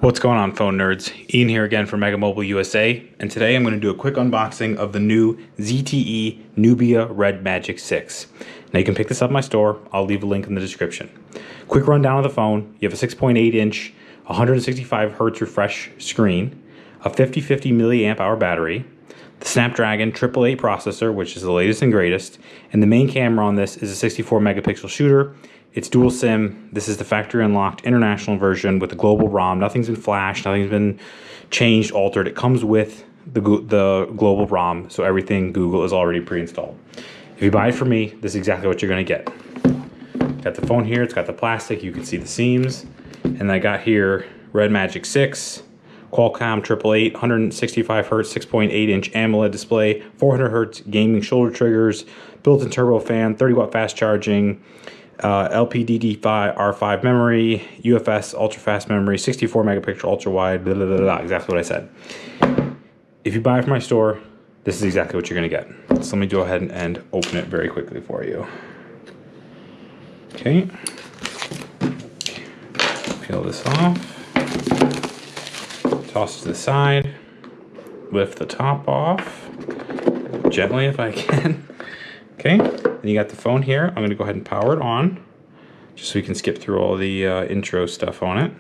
What's going on, phone nerds? Ian here again from Mega Mobile USA, and today I'm going to do a quick unboxing of the new ZTE Nubia Red Magic 6. Now you can pick this up in my store. I'll leave a link in the description. Quick rundown of the phone. You have a 6.8 inch 165 Hz refresh screen, a 5050 milliamp hour battery, the Snapdragon 888 processor, which is the latest and greatest, and the main camera on this is a 64 megapixel shooter. It's dual SIM. This is the factory unlocked international version with the global ROM. Nothing's been flashed, nothing's been changed, altered. It comes with the global ROM, so everything Google is already pre-installed. If you buy it from me, this is exactly what you're gonna get. Got the phone here, it's got the plastic, you can see the seams. And I got here Red Magic 6, Qualcomm 888, 165 Hz, 6.8 inch AMOLED display, 400 Hz gaming shoulder triggers, built-in turbo fan, 30 watt fast charging, LPDDR5 memory, UFS ultra fast memory, 64 megapixel ultra wide, blah, blah, blah, blah, exactly what I said. If you buy it from my store, this is exactly what you're gonna get. So let me go ahead and open it very quickly for you. Okay. Peel this off. Toss to the side. Lift the top off. Gently if I can. Okay. Then you got the phone here. I'm going to go ahead and power it on, just so we can skip through all the intro stuff on it.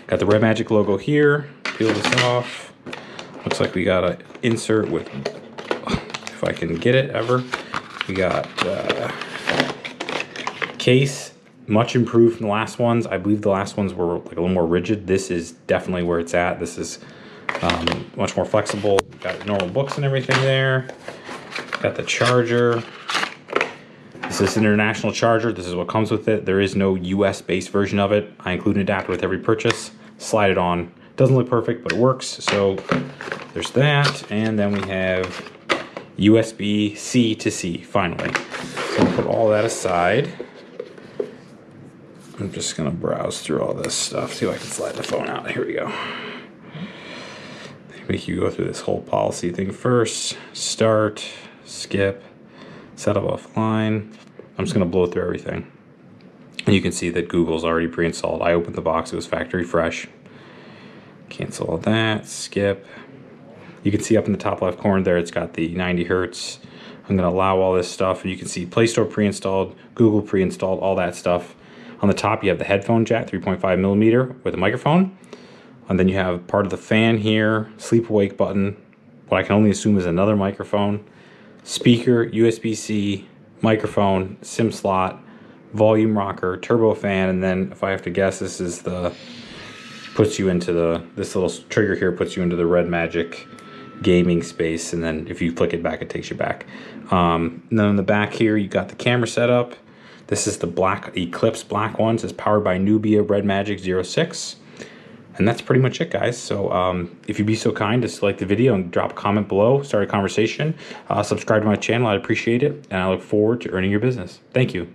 Got the Red Magic logo here. Peel this off. Looks like we got an insert with, if I can get it ever, we got case, much improved from the last ones. I believe the last ones were like a little more rigid. This is definitely where it's at. This is much more flexible. Got normal books and everything there. Got the charger. This is an international charger. This is what comes with it. There is no US based version of it. I include an adapter with every purchase. Slide it on. Doesn't look perfect, but it works. So there's that. And then we have USB-C to C, finally. So we'll put all that aside. I'm just gonna browse through all this stuff, see if I can slide the phone out. Here we go. We can go through this whole policy thing first. Start, skip, set up offline. I'm just gonna blow through everything. And you can see that Google's already pre-installed. I opened the box, it was factory fresh. Cancel all that, skip. You can see up in the top left corner there, it's got the 90 Hertz. I'm gonna allow all this stuff. And you can see Play Store pre-installed, Google pre-installed, all that stuff. On the top, you have the headphone jack, 3.5 millimeter with a microphone. And then you have part of the fan here, sleep awake button, what I can only assume is another microphone, speaker, USB-C, microphone, SIM slot, volume rocker, turbo fan, and then if I have to guess, this is the, puts you into the, this little trigger here puts you into the Red Magic gaming space, and then if you flick it back, it takes you back. And then on the back here, you got the camera setup. This is the black Eclipse black one. It says powered by Nubia Red Magic 06. And that's pretty much it, guys. So if you'd be so kind to like the video and drop a comment below, start a conversation, subscribe to my channel, I'd appreciate it. And I look forward to earning your business. Thank you.